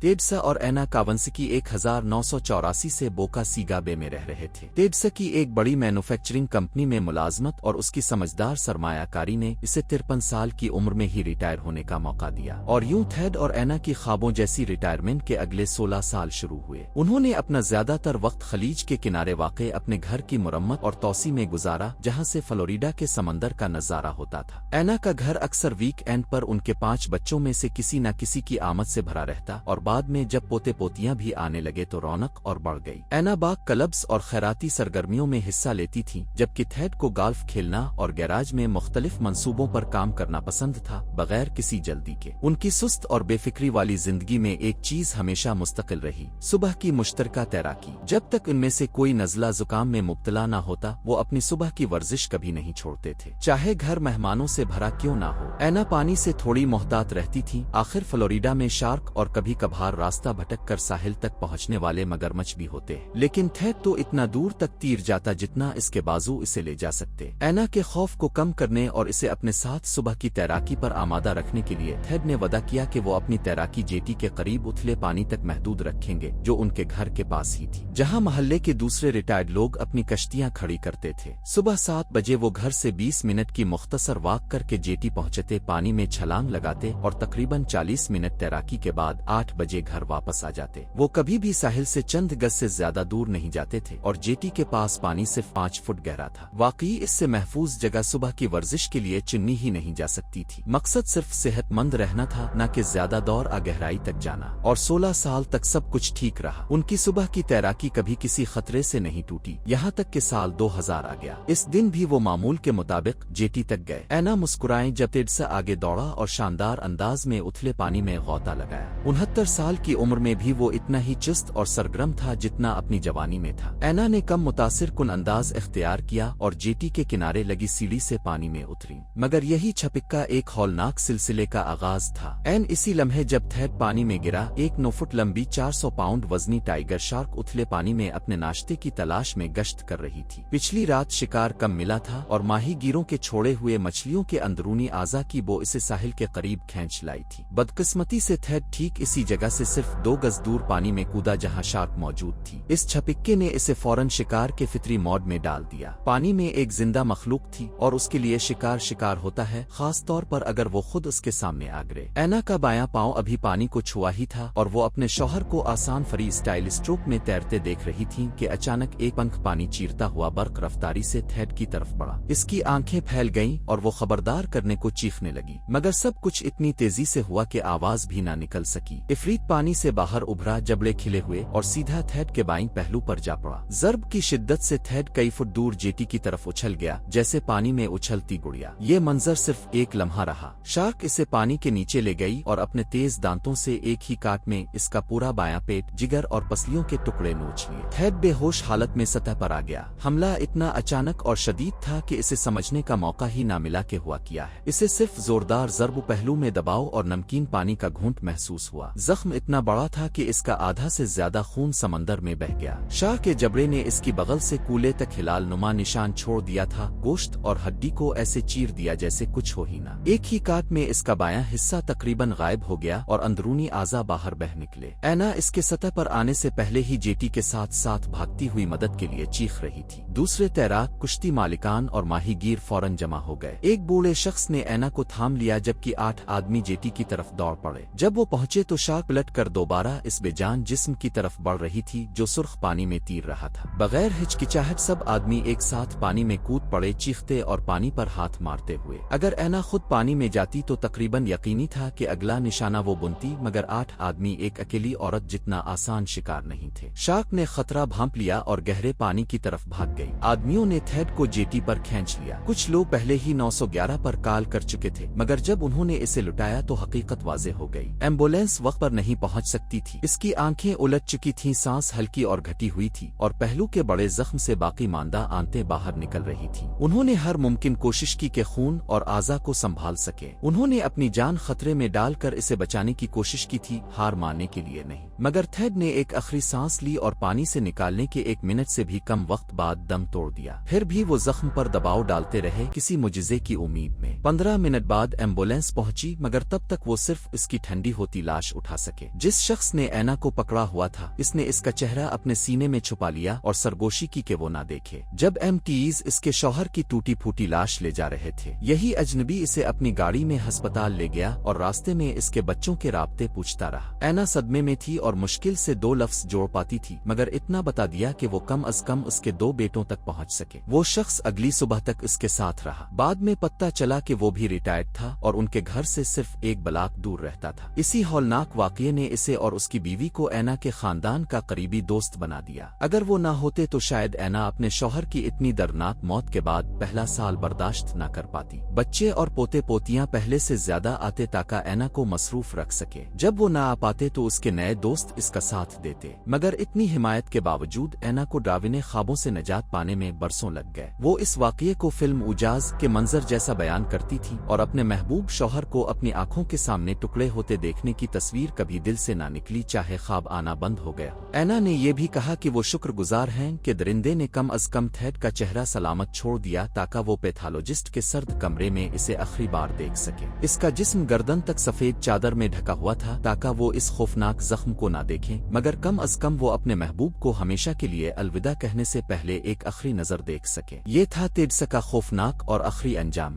टेड्सा और एना कावंसकी 1984 से बोका सीगा बे में रह रहे थे। टेड्सा की एक बड़ी मैन्युफैक्चरिंग कंपनी में मुलाजमत और उसकी समझदार सरमायाकारी ने इसे 53 साल की उम्र में ही रिटायर होने का मौका दिया और यूं थेड और एना की ख्वाबों जैसी रिटायरमेंट के अगले 16 साल शुरू हुए। उन्होंने अपना ज्यादातर वक्त खलीज के किनारे वाक़े अपने घर की मुरम्मत और तौसी में गुजारा, जहां से फ्लोरिडा के समंदर का नजारा होता था। एना का घर अक्सर वीक एंड पर उनके 5 बच्चों में से किसी न किसी की आमद से भरा रहता और बाद में जब पोते पोतियां भी आने लगे तो रौनक और बढ़ गई। एना बाग क्लब्स और खैराती सरगर्मियों में हिस्सा लेती थी, जबकि थेड को गोल्फ खेलना और गैराज में मुख्तलिफ मंसूबों पर काम करना पसंद था, बगैर किसी जल्दी के। उनकी सुस्त और बेफिक्री वाली जिंदगी में एक चीज हमेशा मुस्तकिल रही, सुबह की मुश्तरका तैराकी। जब तक उनमें से कोई नज़ला जुकाम में मुब्तला ना होता, वो अपनी सुबह की वर्जिश कभी नहीं छोड़ते थे, चाहे घर मेहमानों से भरा क्यों ना हो। एना पानी से थोड़ी मोहतात रहती थी, आखिर फ्लोरिडा में शार्क और कभी कभार रास्ता भटक कर साहिल तक पहुंचने वाले मगरमच्छ भी होते हैं, लेकिन थेड तो इतना दूर तक तीर जाता जितना इसके बाजू इसे ले जा सकते। एना के खौफ को कम करने और इसे अपने साथ सुबह की तैराकी पर आमादा रखने के लिए थेड ने वदा किया कि वो अपनी तैराकी जेटी के करीब उथले पानी तक महदूद रखेंगे, जो उनके घर के पास ही थी, जहां मोहल्ले के दूसरे रिटायर्ड लोग अपनी कश्तियां खड़ी करते थे। सुबह 7 बजे वो घर से 20 मिनट की मुख्तसर वॉक करके जेटी पहुंचते, पानी में छलांग लगाते और तकरीबन 40 मिनट तैराकी के बाद 8 बजे घर वापस आ जाते। वो कभी भी साहिल से चंद गज से ज्यादा दूर नहीं जाते थे और जेटी के पास पानी सिर्फ 5 फुट गहरा था। वाकई इससे महफूज जगह सुबह की वर्जिश के लिए चुनी ही नहीं जा सकती थी। मकसद सिर्फ सेहतमंद रहना था, न कि ज्यादा दौर आ गहराई तक जाना। और 16 साल तक सब कुछ ठीक रहा। उनकी सुबह की तैराकी कभी किसी खतरे से नहीं टूटी, यहाँ तक कि साल 2000 आ गया। इस दिन भी वो मामूल के मुताबिक जेटी तक गए। एना मुस्कुराए जब टेड्सा आगे दौड़ा और शानदार अंदाज में उथले पानी में गौता लगाया। 69 साल की उम्र में भी वो इतना ही चुस्त और सरगर्म था जितना अपनी जवानी में था। एना ने कम मुतासिर कुन अंदाज इख्तियार किया और जेटी के किनारे लगी सीढ़ी से पानी में उतरी, मगर यही छपिक्का एक हौलनाक सिलसिले का आगाज था। एन इसी लम्हे जब थेड पानी में गिरा, एक 9 फुट लंबी 400 पाउंड वजनी टाइगर शार्क उथले पानी में अपने नाश्ते की तलाश में गश्त कर रही थी। पिछली रात शिकार कम मिला था और माही गिरों के छोड़े हुए मछलियों के अंदरूनी आज़ा की बो इसे साहिल के करीब खींच लाई थी। बदकिस्मती से थेड ठीक इसी जगह से सिर्फ 2 गज दूर पानी में कूदा जहां शार्क मौजूद थी। इस छपिक्के ने इसे फौरन शिकार के फितरी मोड में डाल दिया। पानी में एक जिंदा मखलूक थी और उसके लिए शिकार होता है, खास तौर पर अगर वो खुद उसके सामने आ गिरे। एना का बायां पांव अभी पानी को छुआ ही था और वो अपने शौहर को आसान फ्री स्टाइल स्ट्रोक में तैरते देख रही थी कि अचानक एक पंख पानी चीरता हुआ बर्क रफ्तारी से थेड की तरफ बढ़ा। इसकी आंखें फैल गईं और वो खबरदार करने को चीखने लगी, मगर सब कुछ इतनी तेजी से हुआ कि आवाज भी ना निकल सकी। इफरीत पानी से बाहर उभरा, जबड़े खिले हुए और सीधा थेड के बाईं पहलू पर जा पड़ा। जर्ब की शिद्दत से थेड कई फुट दूर जेटी की तरफ उछल गया, जैसे पानी में उछलती गुड़िया। ये मंजर सिर्फ एक लम्हा रहा। शार्क इसे पानी के नीचे ले गई और अपने तेज दांतों से एक ही काट में इसका पूरा बायां पेट, जिगर और पसलियों के टुकड़े नोच लिए। थेड बेहोश हालत में सतह पर आ गया। हमला इतना अचानक और शदीद था कि इसे समझने का मौका ही ना मिला कि हुआ क्या है। इसे सिर्फ जोरदार जर्ब, पहलू में दबाव और नमकीन पानी का घूंट महसूस हुआ। जख्म इतना बड़ा था कि इसका आधा से ज्यादा खून समंदर में बह गया। शार्क के जबड़े ने इसकी बगल से कूले तक हिलाल नुमा निशान छोड़ दिया था, गोश्त और हड्डी को ऐसे चीर दिया जैसे कुछ हो ही ना। एक ही काट में इसका बायां हिस्सा तकरीबन गायब हो गया और अंदरूनी आज़ा बाहर बह निकले। एना इसके सतह पर आने से पहले ही जेटी के साथ साथ भागती हुई मदद के लिए चीख रही थी। दूसरे तैराक, कुश्ती मालिकान और माहीगीर फौरन जमा हो गए। एक बूढ़े शख्स ने एना को थाम लिया, जबकि 8 आदमी जेटी की तरफ दौड़ पड़े। जब वो पहुंचे तो शार्क पलट कर दोबारा इस बेजान जिस्म की तरफ बढ़ रही थी जो सुर्ख पानी में तीर रहा था। बगैर हिचकिचाहट सब आदमी एक साथ पानी में कूद पड़े, चीखते और पानी पर हाथ मारते हुए। अगर एना खुद पानी में जाती तो तकरीबन यकीनी था कि अगला निशाना वो बुनती, मगर 8 आदमी एक अकेली औरत जितना आसान शिकार नहीं थे। शार्क ने खतरा भांप लिया और गहरे पानी की तरफ भाग गई। आदमियों ने थेड को जेटी पर खींच लिया। कुछ लोग पहले ही 911 पर कॉल कर चुके थे, मगर जब उन्होंने इसे लुटाया तो हकीकत वाज़ेह हो गई। एम्बुलेंस वक्त पर नहीं पहुंच सकती थी। इसकी आंखें उलट चुकी थीं, सांस हल्की और घटी हुई थी और पहलू के बड़े जख्म से बाकी मांदा आंतें बाहर निकल रही थीं। उन्होंने हर मुमकिन कोशिश की कि खून और आज़ा को संभाल सके। उन्होंने अपनी जान खतरे में डालकर इसे बचाने की कोशिश की थी, हार मानने के लिए नहीं। मगर थेड ने एक आखिरी सांस ली और पानी से निकालने के 1 मिनट से भी कम वक्त बाद दम तोड़ दिया। फिर भी वो जख्म पर दबाव डालते रहे, किसी मुजिजे की उम्मीद में। 15 منٹ بعد ایمبولینس پہنچی، مگر تب تک وہ صرف اس کی ٹھنڈی ہوتی لاش اٹھا سکے۔ جس شخص نے اینا کو پکڑا ہوا تھا اس نے اس کا چہرہ اپنے سینے میں چھپا لیا اور سرگوشی کی کہ وہ نہ دیکھے۔ جب MTs اس کے شوہر کی ٹوٹی پھوٹی لاش لے جا رہے تھے، یہی اجنبی اسے اپنی گاڑی میں ہسپتال لے گیا اور راستے میں اس کے بچوں کے رابطے پوچھتا رہا۔ اینا صدمے میں تھی اور مشکل سے 2 لفظ جوڑ پاتی تھی، مگر اتنا بتا دیا کہ وہ کم از کم اس کے 2 بیٹوں تک پہنچ سکے۔ وہ شخص اگلی صبح تک اس کے ساتھ رہا۔ بعد میں پتہ چلا کہ وہ بھی ریٹائرڈ تھا اور ان کے گھر سے صرف 1 بلاک دور رہتا تھا۔ اسی ہولناک واقعے نے اسے اور اس کی بیوی کو اینا کے خاندان کا قریبی دوست بنا دیا۔ اگر وہ نہ ہوتے تو شاید اینا اپنے شوہر کی اتنی دردناک موت کے بعد پہلا سال برداشت نہ کر پاتی۔ بچے اور پوتے پوتیاں پہلے سے زیادہ آتے تاکہ اینا کو مصروف رکھ سکے۔ جب وہ نہ آ پاتے تو اس کے نئے دوست اس کا ساتھ دیتے، مگر اتنی حمایت کے باوجود اینا کو ڈراونے خوابوں سے نجات پانے میں برسوں لگ گئے۔ وہ اس واقعے کو فلم اعجاز کے منظر جیسا بیان کرتی تھی اور اپنے محبوب شوہر کو اپنی آنکھوں کے سامنے ٹکڑے ہوتے دیکھنے کی تصویر کبھی دل سے نہ نکلی، چاہے خواب آنا بند ہو گیا۔ اینا نے یہ بھی کہا کہ وہ شکر گزار ہیں کہ درندے نے کم از کم تھیڈ کا چہرہ سلامت چھوڑ دیا تاکہ وہ پیتھالوجسٹ کے سرد کمرے میں اسے آخری بار دیکھ سکے۔ اس کا جسم گردن تک سفید چادر میں ڈھکا ہوا تھا تاکہ وہ اس خوفناک زخم کو نہ دیکھیں، مگر کم از کم وہ اپنے محبوب کو ہمیشہ کے لیے الوداع کہنے سے پہلے ایک آخری نظر دیکھ سکے۔ یہ تھا تیڈس کا خوفناک اور آخری انجام۔